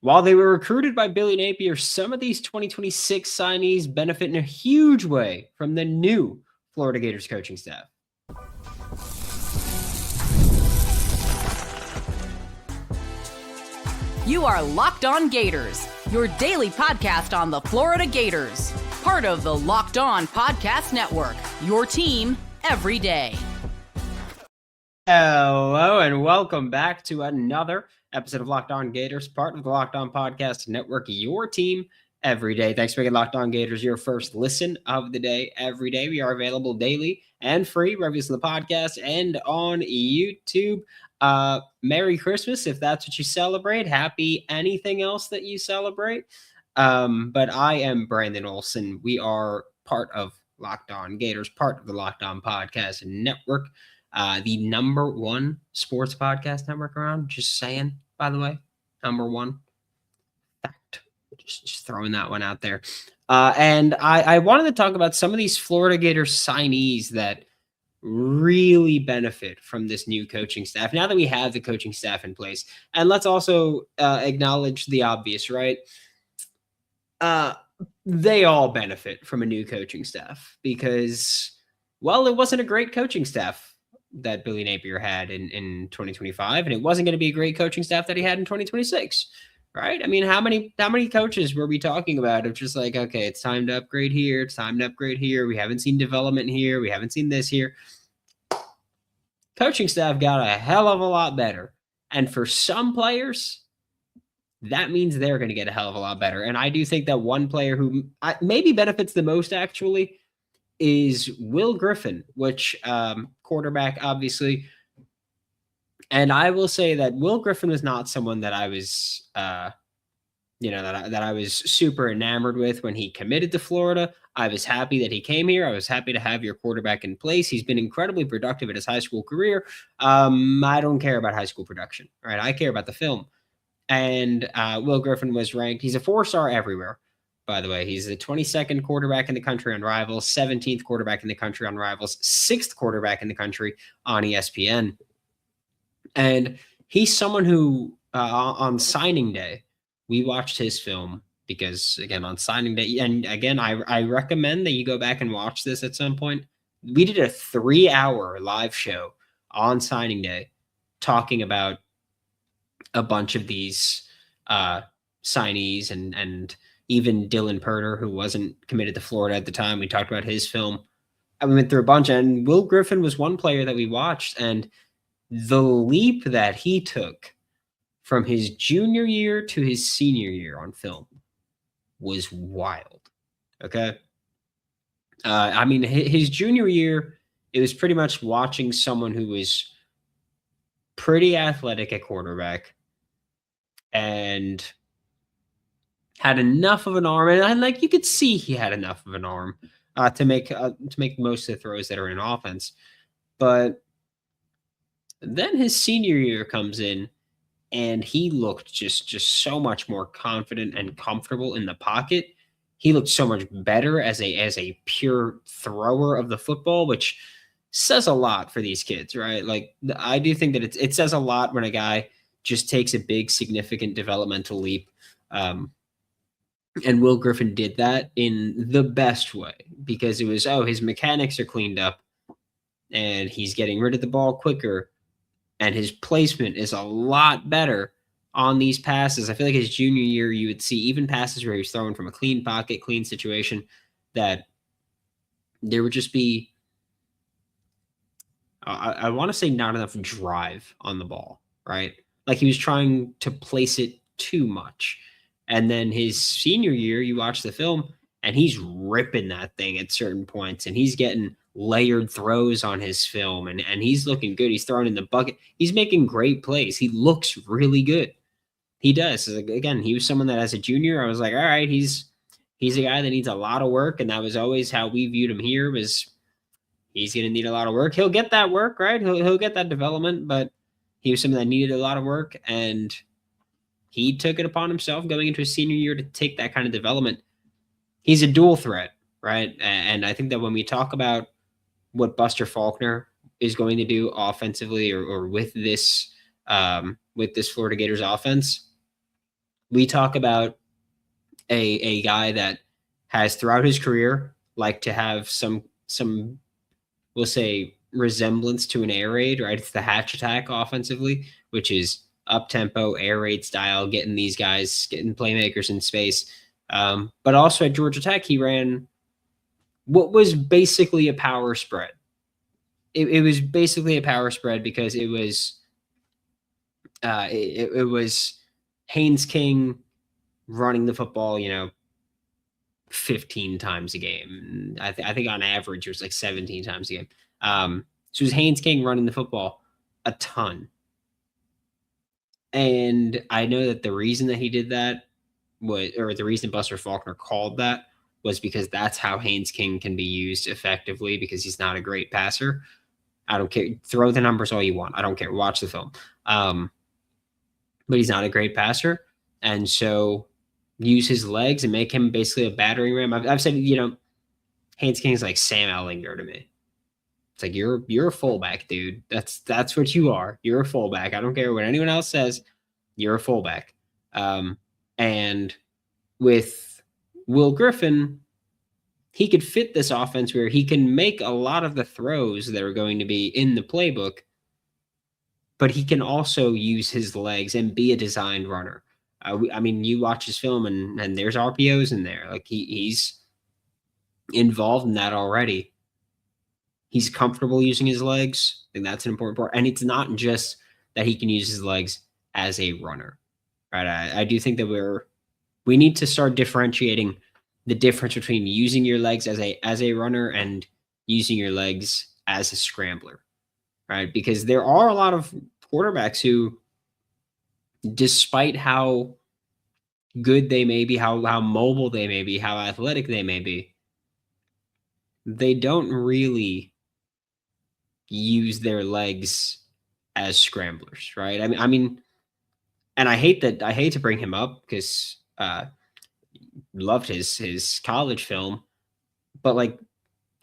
While they were recruited by Billy Napier, some of these 2026 signees benefit in a huge way from the new Florida Gators coaching staff. You are Locked On Gators, your daily podcast on the Florida Gators. Part of the Locked On Podcast Network, your team every day. Hello and welcome back to another episode of Locked On Gators, part of the Locked On Podcast Network, your team every day. Thanks for making Locked On Gators your first listen of the day every day. We are available daily and free wherever you listen to the podcast and on YouTube. Merry Christmas if that's what you celebrate. Happy anything else that you celebrate. But I am Brandon Olsen. We are part of Locked On Gators, part of the Locked On Podcast Network. The number one sports podcast network around. Just saying, by the way, number one fact. Just throwing that one out there. And I wanted to talk about some of these Florida Gators signees that really benefit from this new coaching staff now that we have the coaching staff in place. And let's also acknowledge the obvious, right? They all benefit from a new coaching staff because, well, it wasn't a great coaching staff that Billy Napier had in 2025, and it wasn't going to be a great coaching staff that he had in 2026, right? I mean, how many coaches were we talking about of just like, okay, it's time to upgrade here, it's time to upgrade here, we haven't seen development here, we haven't seen this here. Coaching staff got a hell of a lot better, and for some players, that means they're going to get a hell of a lot better. And I do think that one player who maybe benefits the most actually is Will Griffin, which quarterback, obviously. And I will say that Will Griffin was not someone that I was, that I was super enamored with when he committed to Florida. I was happy that he came here. I was happy to have your quarterback in place. He's been incredibly productive in his high school career. I don't care about high school production, right? I care about the film. And Will Griffin was ranked. He's a 4-star everywhere. By the way, he's the 22nd quarterback in the country on Rivals, 17th quarterback in the country on Rivals, 6th quarterback in the country on ESPN. And he's someone who, on signing day, we watched his film because, again, on signing day, and again, I recommend that you go back and watch this at some point. We did a 3-hour live show on signing day talking about a bunch of these signees and even Dylan Perner, who wasn't committed to Florida at the time. We talked about his film. We went through a bunch, and Will Griffin was one player that we watched, and the leap that he took from his junior year to his senior year on film was wild. Okay. I mean, his junior year, it was pretty much watching someone who was pretty athletic at quarterback and had enough of an arm, and like you could see he had enough of an arm to make most of the throws that are in offense. But then his senior year comes in, and he looked just so much more confident and comfortable in the pocket. He looked so much better as a pure thrower of the football, which says a lot for these kids, right? Like, I do think that it says a lot when a guy just takes a big, significant developmental leap. And Will Griffin did that in the best way because it was, his mechanics are cleaned up and he's getting rid of the ball quicker and his placement is a lot better on these passes. I feel like his junior year, you would see even passes where he was throwing from a clean pocket, clean situation, that there would just be, I want to say, not enough drive on the ball, right? Like he was trying to place it too much. And then his senior year, you watch the film, and he's ripping that thing at certain points, and he's getting layered throws on his film, and he's looking good. He's throwing in the bucket. He's making great plays. He looks really good. He does. So again, he was someone that as a junior, I was like, all right, he's a guy that needs a lot of work, and that was always how we viewed him here was he's going to need a lot of work. He'll get that work, right? He'll get that development, but he was someone that needed a lot of work, and he took it upon himself going into his senior year to take that kind of development. He's a dual threat, right? And I think that when we talk about what Buster Faulkner is going to do offensively or with this Florida Gators offense, we talk about a guy that has throughout his career like to have some we'll say resemblance to an air raid, right? It's the hatch attack offensively, which is up tempo air raid style, getting these guys, getting playmakers in space. But also at Georgia Tech, he ran what was basically a power spread. It was basically a power spread because it was Haynes King running the football, 15 times a game. I think on average it was like 17 times a game. So it was Haynes King running the football a ton. And I know that the reason that he did that or the reason Buster Faulkner called that was because that's how Haynes King can be used effectively because he's not a great passer. I don't care. Throw the numbers all you want. I don't care. Watch the film. But he's not a great passer. And so use his legs and make him basically a battering ram. I've said, Haynes King is like Sam Ellinger to me. It's like you're a fullback, dude. That's what you are. You're a fullback. I don't care what anyone else says. You're a fullback. And with Will Griffin, he could fit this offense where he can make a lot of the throws that are going to be in the playbook, but he can also use his legs and be a designed runner. You watch his film and there's RPOs in there. Like he's involved in that already. He's comfortable using his legs. I think that's an important part. And it's not just that he can use his legs as a runner, right? I do think that we need to start differentiating the difference between using your legs as a runner and using your legs as a scrambler, right? Because there are a lot of quarterbacks who, despite how good they may be, how mobile they may be, how athletic they may be, they don't really use their legs as scramblers, right? I mean, and I hate to bring him up because loved his college film, but like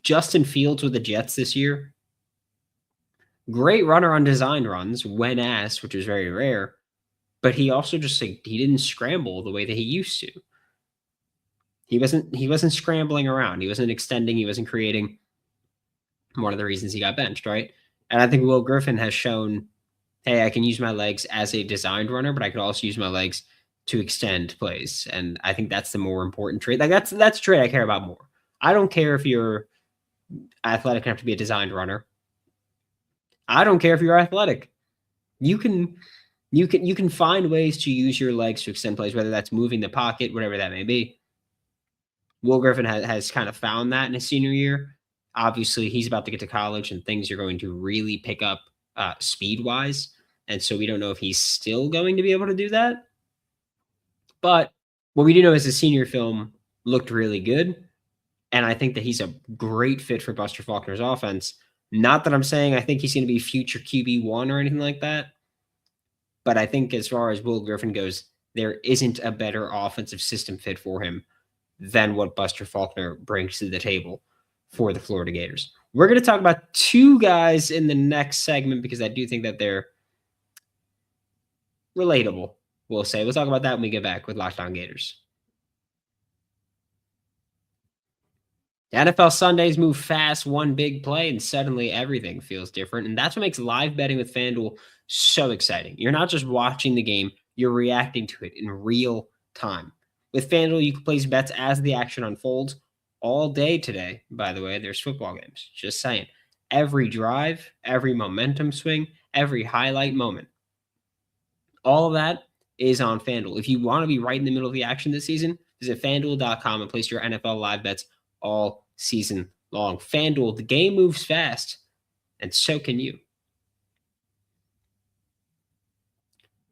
Justin Fields with the Jets this year, great runner on design runs when asked, which is very rare, but he also just he didn't scramble the way that he used to. He wasn't scrambling around. He wasn't extending. He wasn't creating. One of the reasons he got benched, right? And I think Will Griffin has shown, hey, I can use my legs as a designed runner, but I could also use my legs to extend plays. And I think that's the more important trait. Like that's a trait I care about more. I don't care if you're athletic enough to be a designed runner. I don't care if you're athletic. You can find ways to use your legs to extend plays, whether that's moving the pocket, whatever that may be. Will Griffin has kind of found that in his senior year. Obviously, he's about to get to college and things are going to really pick up speed-wise. And so we don't know if he's still going to be able to do that. But what we do know is his senior film looked really good. And I think that he's a great fit for Buster Faulkner's offense. Not that I'm saying I think he's going to be future QB1 or anything like that. But I think as far as Will Griffin goes, there isn't a better offensive system fit for him than what Buster Faulkner brings to the table for the Florida Gators. We're going to talk about two guys in the next segment because I do think that they're relatable, we'll say. We'll talk about that when we get back with Locked On Gators. The NFL Sundays move fast, one big play, and suddenly everything feels different. And that's what makes live betting with FanDuel so exciting. You're not just watching the game, you're reacting to it in real time. With FanDuel, you can place bets as the action unfolds. All day today, by the way, there's football games. Just saying. Every drive, every momentum swing, every highlight moment. All of that is on FanDuel. If you want to be right in the middle of the action this season, visit FanDuel.com and place your NFL live bets all season long. FanDuel, the game moves fast, and so can you.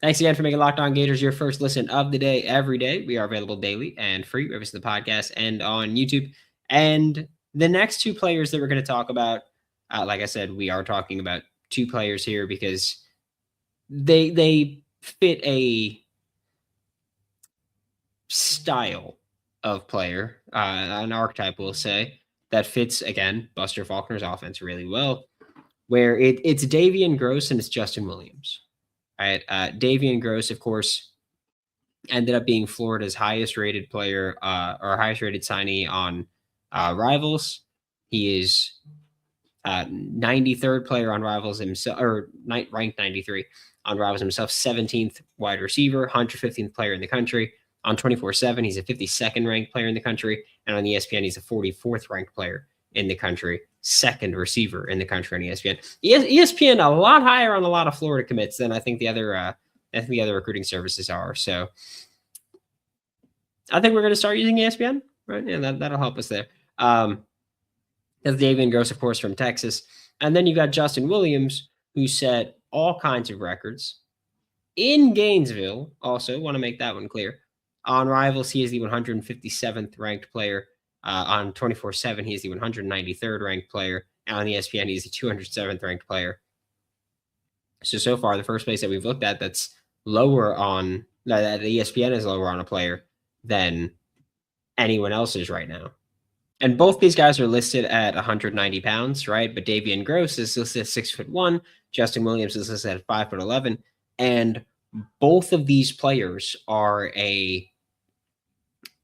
Thanks again for making Locked On Gators your first listen of the day every day. We are available daily and free wherever the podcast and on YouTube. And the next two players that we're going to talk about, like I said, we are talking about two players here because they fit a style of player, an archetype, we'll say, that fits, again, Buster Faulkner's offense really well, where it's Davion Groce and it's Justin Williams. Right. Davion Groce, of course, ended up being Florida's highest rated player or highest rated signee on Rivals. He is 93rd player on Rivals himself, or ranked 93 on Rivals himself, 17th wide receiver, 115th player in the country. On 24/7, he's a 52nd ranked player in the country, and on ESPN, he's a 44th ranked player in the country, second receiver in the country on ESPN. ESPN a lot higher on a lot of Florida commits than I think the other recruiting services are. So I think we're going to start using ESPN, right? Yeah, that'll help us there. That's Davion Groce, of course, from Texas. And then you got Justin Williams, who set all kinds of records in Gainesville. Also, want to make that one clear. On Rivals, he is the 157th ranked player. On 24/7, he is the 193rd ranked player. And on ESPN, he's the 207th ranked player. So far, the first place that we've looked at that's lower on, that ESPN is lower on a player than anyone else is right now. And both these guys are listed at 190 pounds, right? But Davion Groce is listed at 6'1". Justin Williams is listed at 5'11". And both of these players are a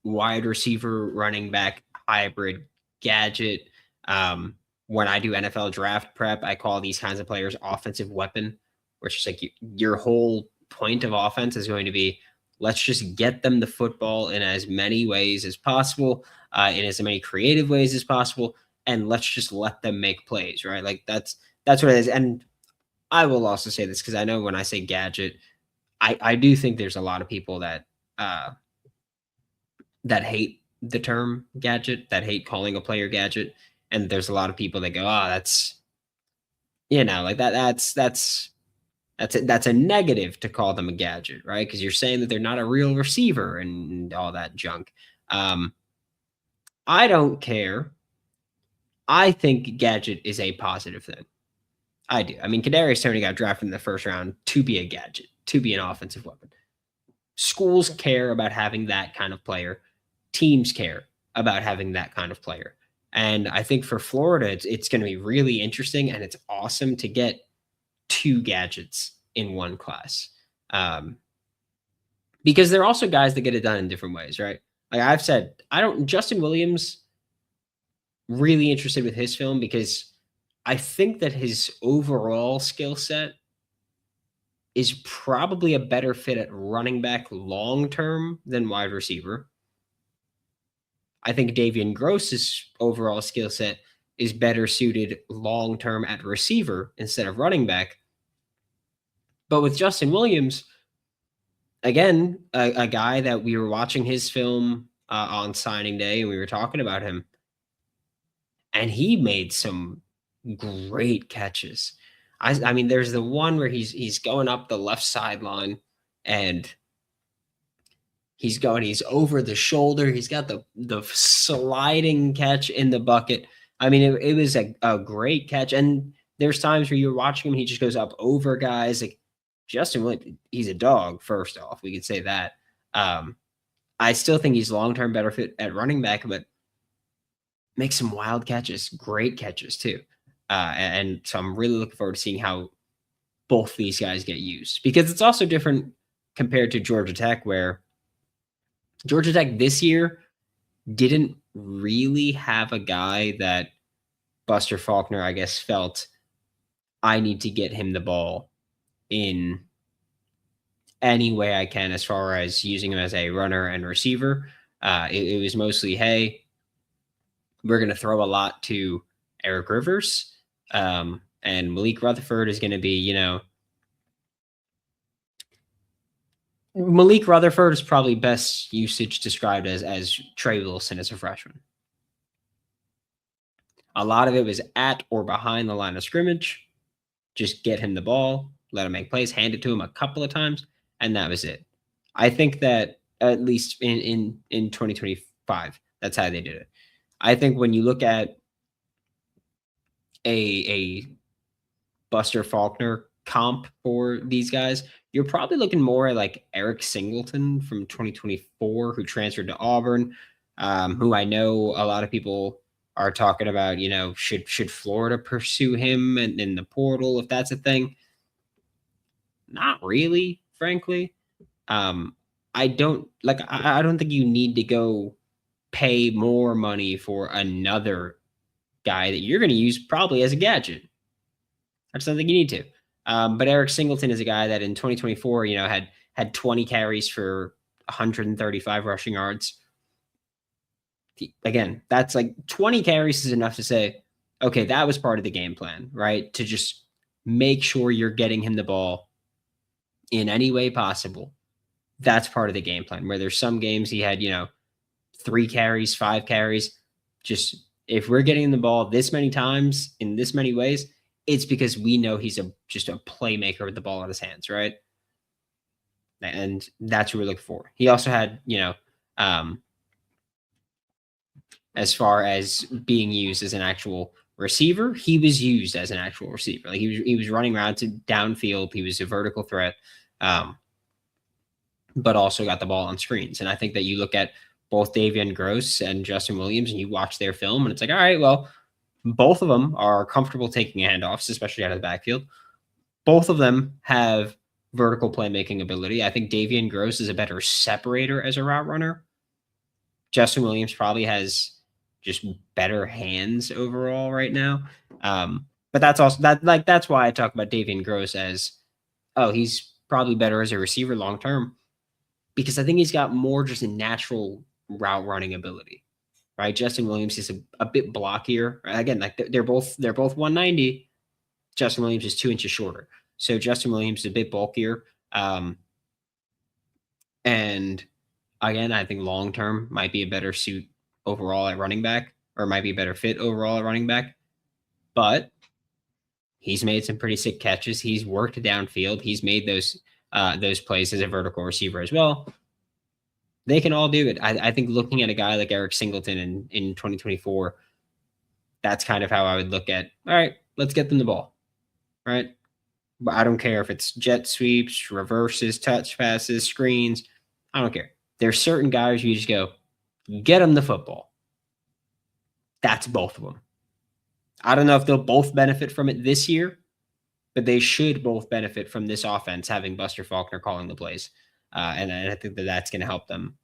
wide receiver, running back, hybrid, gadget. When I do NFL draft prep, I call these kinds of players offensive weapon, which is like your whole point of offense is going to be, let's just get them the football in as many ways as possible, in as many creative ways as possible, and let's just let them make plays, right? Like that's what it is. And I will also say this because I know when I say gadget, I do think there's a lot of people that that hate the term gadget, that hate calling a player gadget, and there's a lot of people that go, "Oh, that's like that's a negative to call them a gadget, right? Because you're saying that they're not a real receiver and all that junk." I don't care. I think gadget is a positive thing. I do. I mean, Kadarius Toney got drafted in the first round to be a gadget, to be an offensive weapon. Schools care about having that kind of player. Teams care about having that kind of player. And I think for Florida, it's going to be really interesting, and it's awesome to get two gadgets in one class. Because they're also guys that get it done in different ways, right? Like I've said, Justin Williams, really interested with his film because I think that his overall skill set is probably a better fit at running back long-term than wide receiver. I think Davion Groce's overall skill set is better suited long-term at receiver instead of running back. But with Justin Williams, again, a guy that we were watching his film on signing day, and we were talking about him, and he made some great catches. I mean, there's the one where he's going up the left sideline, and he's over the shoulder. He's got the sliding catch in the bucket. I mean, it was a great catch. And there's times where you're watching him, he just goes up over guys. Like Justin Williams, he's a dog, first off. We could say that. I still think he's long-term better fit at running back, but makes some wild catches, great catches too. And so I'm really looking forward to seeing how both these guys get used, because it's also different compared to Georgia Tech, where Georgia Tech this year didn't really have a guy that Buster Faulkner, I guess, felt, I need to get him the ball in any way I can as far as using him as a runner and receiver. It was mostly, hey, we're going to throw a lot to Eric Rivers, and Malik Rutherford is going to be, Malik Rutherford is probably best usage described as Trey Wilson as a freshman. A lot of it was at or behind the line of scrimmage. Just get him the ball, let him make plays, hand it to him a couple of times, and that was it. I think that at least in 2025, that's how they did it. I think when you look at a Buster Faulkner comp for these guys, you're probably looking more at like Eric Singleton from 2024, who transferred to Auburn, who I know a lot of people are talking about, should Florida pursue him in the portal, if that's a thing? Not really, frankly. I I don't think you need to go pay more money for another guy that you're going to use probably as a gadget. I just don't think you need to. But Eric Singleton is a guy that in 2024, had 20 carries for 135 rushing yards. Again, that's like 20 carries is enough to say, okay, that was part of the game plan, right? To just make sure you're getting him the ball in any way possible. That's part of the game plan. Where there's some games he had, 3 carries, 5 carries. Just if we're getting the ball this many times in this many ways, it's because we know he's just a playmaker with the ball in his hands, right? And that's what we're looking for. He also had, as far as being used as an actual receiver, he was used as an actual receiver. Like he was running around to downfield. He was a vertical threat, but also got the ball on screens. And I think that you look at both Davion Groce and Justin Williams, and you watch their film, and it's like, all right, well, both of them are comfortable taking handoffs, especially out of the backfield. Both of them have vertical playmaking ability. I think Davion Groce is a better separator as a route runner. Justin Williams probably has just better hands overall right now. But that's also that's why I talk about Davion Groce as, he's probably better as a receiver long term, because I think he's got more just a natural route running ability. Right, Justin Williams is a bit blockier. Again, like they're both 190. Justin Williams is 2 inches shorter, so Justin Williams is a bit bulkier. And again, I think long term might be a better suit overall at running back, or might be a better fit overall at running back. But he's made some pretty sick catches. He's worked downfield. He's made those plays as a vertical receiver as well. They can all do it. I think looking at a guy like Eric Singleton in 2024, that's kind of how I would look at, all right, let's get them the ball, right? But I don't care if it's jet sweeps, reverses, touch passes, screens. I don't care. There's certain guys you just go, get them the football. That's both of them. I don't know if they'll both benefit from it this year, but they should both benefit from this offense having Buster Faulkner calling the plays. And I think that's going to help them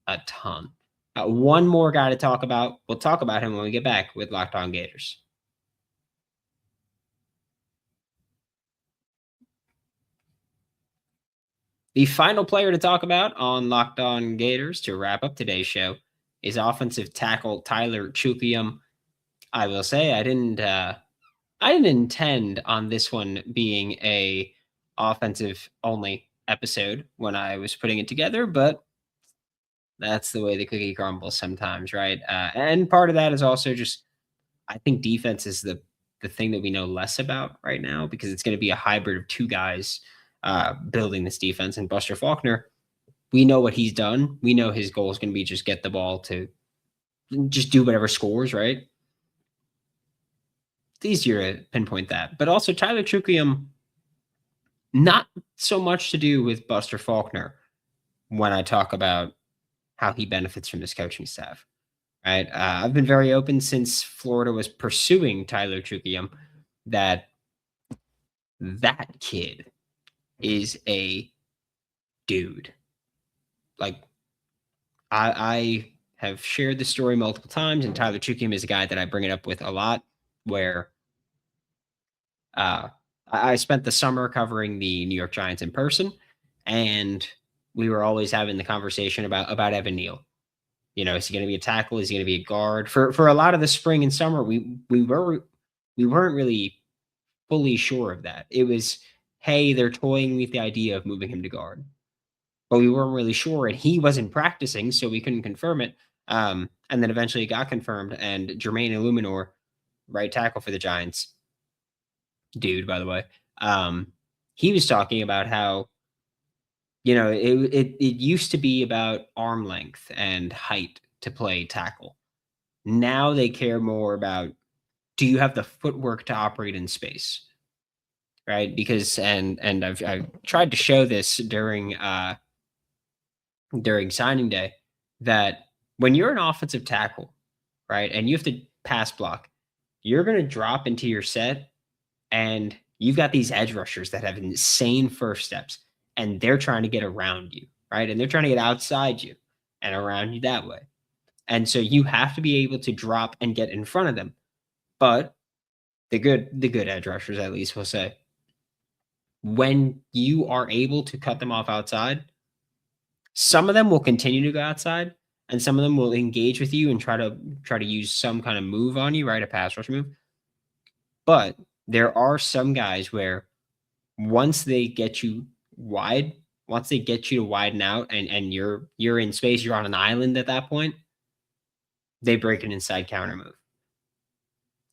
a ton. One more guy to talk about. We'll talk about him when we get back with Locked On Gators. The final player to talk about on Locked On Gators to wrap up today's show is offensive tackle Tyler Chukium. I will say I didn't intend on this one being a offensive only episode when I was putting it together, but that's the way the cookie crumbles sometimes, right? And part of that is also just, I think defense is the thing that we know less about right now, because it's going to be a hybrid of 2 guys building this defense. And Buster Faulkner, we know what he's done. We know his goal is going to be just get the ball to just do whatever scores, right? It's easier to pinpoint that. But also Tyler Chukium, not so much to do with Buster Faulkner when I talk about how he benefits from this coaching staff, right? I've been very open since Florida was pursuing Tyler Chukuyem that kid is a dude. Like, I have shared this story multiple times, and Tyler Chukuyem is a guy that I bring it up with a lot, where I spent the summer covering the New York Giants in person, and we were always having the conversation about Evan Neal. Is he going to be a tackle? Is he going to be a guard? For a lot of the spring and summer, we weren't really fully sure of that. It was, hey, they're toying with the idea of moving him to guard, but we weren't really sure, and he wasn't practicing, so we couldn't confirm it. And then eventually it got confirmed, and Jermaine Illuminor, right tackle for the Giants, dude, by the way, he was talking about how, it used to be about arm length and height to play tackle. Now they care more about, do you have the footwork to operate in space, right? Because and I've tried to show this during signing day, that when you're an offensive tackle, right, and you have to pass block, you're going to drop into your set, and you've got these edge rushers that have insane first steps, and they're trying to get around you, right? And they're trying to get outside you and around you that way. And so you have to be able to drop and get in front of them. But the good edge rushers, at least, will say, when you are able to cut them off outside, some of them will continue to go outside, and some of them will engage with you and try to use some kind of move on you, right? A pass rush move. But there are some guys where once they get you wide, once they get you to widen out and you're in space, you're on an island at that point, they break an inside counter move.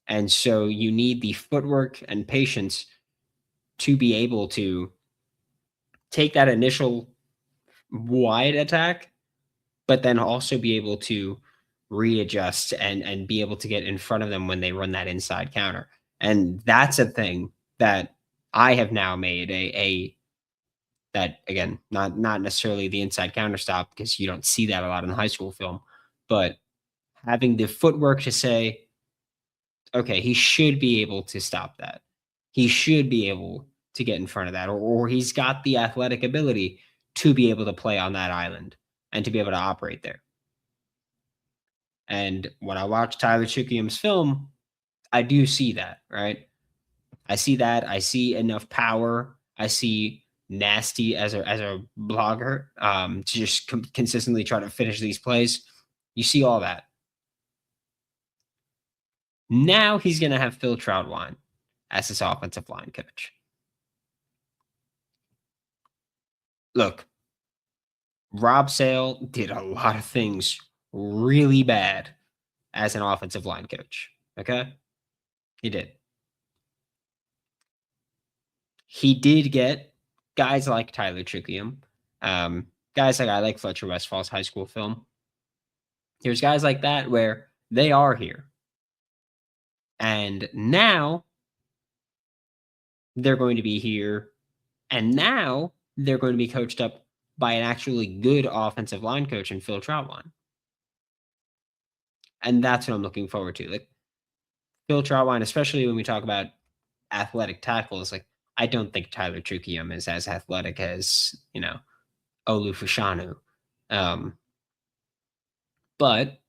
And so you need the footwork and patience to be able to take that initial wide attack, but then also be able to readjust and be able to get in front of them when they run that inside counter. And that's a thing that I have now made a that, again, not necessarily the inside counter stop, because you don't see that a lot in high school film, but having the footwork to say, okay, he should be able to stop that. He should be able to get in front of that, or he's got the athletic ability to be able to play on that island and to be able to operate there. And when I watch Tyler Chukuyem's film, I do see that, right? I see that. I see enough power. I see nasty as a blogger, to just consistently try to finish these plays. You see all that. Now he's going to have Phil Trautwein as his offensive line coach. Look, Rob Sale did a lot of things really bad as an offensive line coach. Okay? He did. He did get guys like Tyler Chukuyem, guys like I like Fletcher Westfall's high school film. There's guys like that where they are here. And now they're going to be here. And now they're going to be coached up by an actually good offensive line coach in Phil Trautwein. And that's what I'm looking forward to. Like Phil Trautwein, especially when we talk about athletic tackles, like I don't think Tyler Chukuyem is as athletic as, Olu Fashanu. But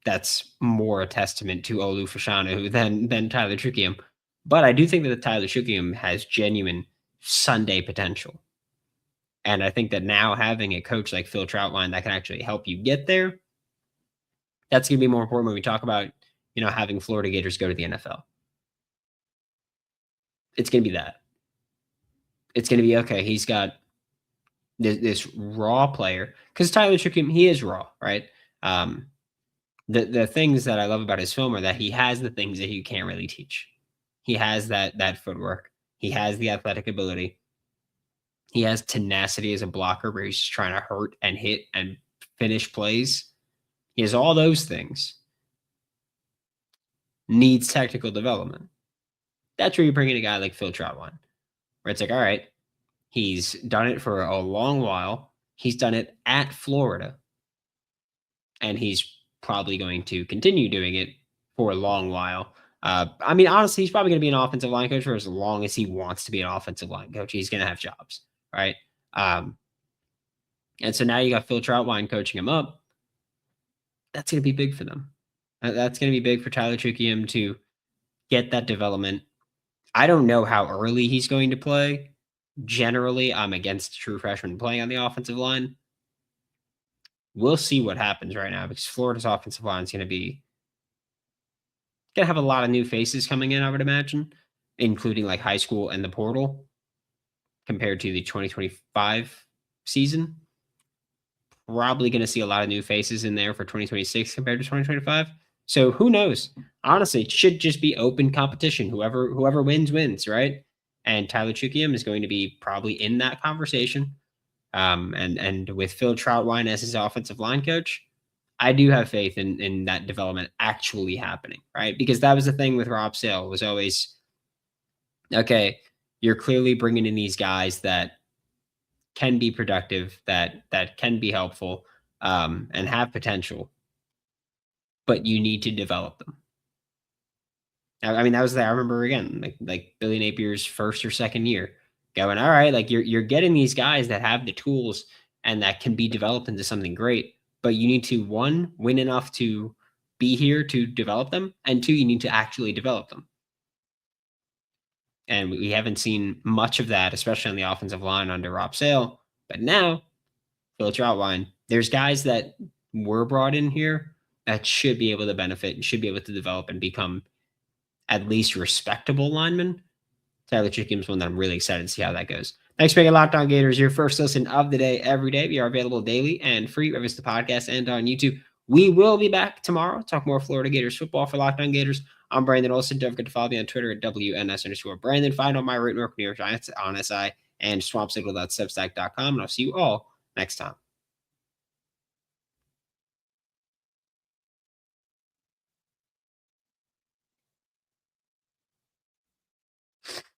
that's more a testament to Olu Fashanu than Tyler Chukuyem. But I do think that Tyler Chukuyem has genuine Sunday potential. And I think that now having a coach like Phil Trautwein that can actually help you get there, that's going to be more important when we talk about, having Florida Gators go to the NFL. It's going to be that. It's going to be, okay, he's got this raw player, because Tyler Chukuyem, he is raw, right? The things that I love about his film are that he has the things that you can't really teach. He has that footwork. He has the athletic ability. He has tenacity as a blocker where he's just trying to hurt and hit and finish plays. He has all those things. Needs technical development. That's where you bring in a guy like Phil Trautwein, where it's like, all right, he's done it for a long while. He's done it at Florida. And he's probably going to continue doing it for a long while. Honestly, he's probably going to be an offensive line coach for as long as he wants to be an offensive line coach. He's going to have jobs, right? And so now you got Phil Trautwein coaching him up. That's going to be big for them. That's going to be big for Tyler Chukuyem to get that development. I don't know how early he's going to play. Generally, I'm against true freshmen playing on the offensive line. We'll see what happens right now, because Florida's offensive line is going to have a lot of new faces coming in, I would imagine, including like high school and the portal compared to the 2025 season. Probably going to see a lot of new faces in there for 2026 compared to 2025. So who knows? Honestly, it should just be open competition. Whoever wins, right? And Tyler Chukuyem is going to be probably in that conversation. And with Phil Trautwein as his offensive line coach, I do have faith in that development actually happening, right? Because that was the thing with Rob Sale, was always, okay, you're clearly bringing in these guys that can be productive, that can be helpful, and have potential, but you need to develop them. That was I remember again, like Billy Napier's first or second year, going, all right, like you're getting these guys that have the tools and that can be developed into something great, but you need to, one, win enough to be here to develop them, and two, you need to actually develop them. And we haven't seen much of that, especially on the offensive line under Rob Sale. But now, Phil Trautwein, there's guys that were brought in here that should be able to benefit and should be able to develop and become at least respectable linemen. Tyler Chukium is one that I'm really excited to see how that goes. Thanks for making Locked On Gators your first listen of the day every day. We are available daily and free wherever it's the podcast and on YouTube. We will be back tomorrow. Talk more Florida Gators football for Locked On Gators. I'm Brandon Olsen. Don't forget to follow me on Twitter at WNS_Brandon. Find all my written work, New York Giants on SI and swampsignal.substack.com. And I'll see you all next time.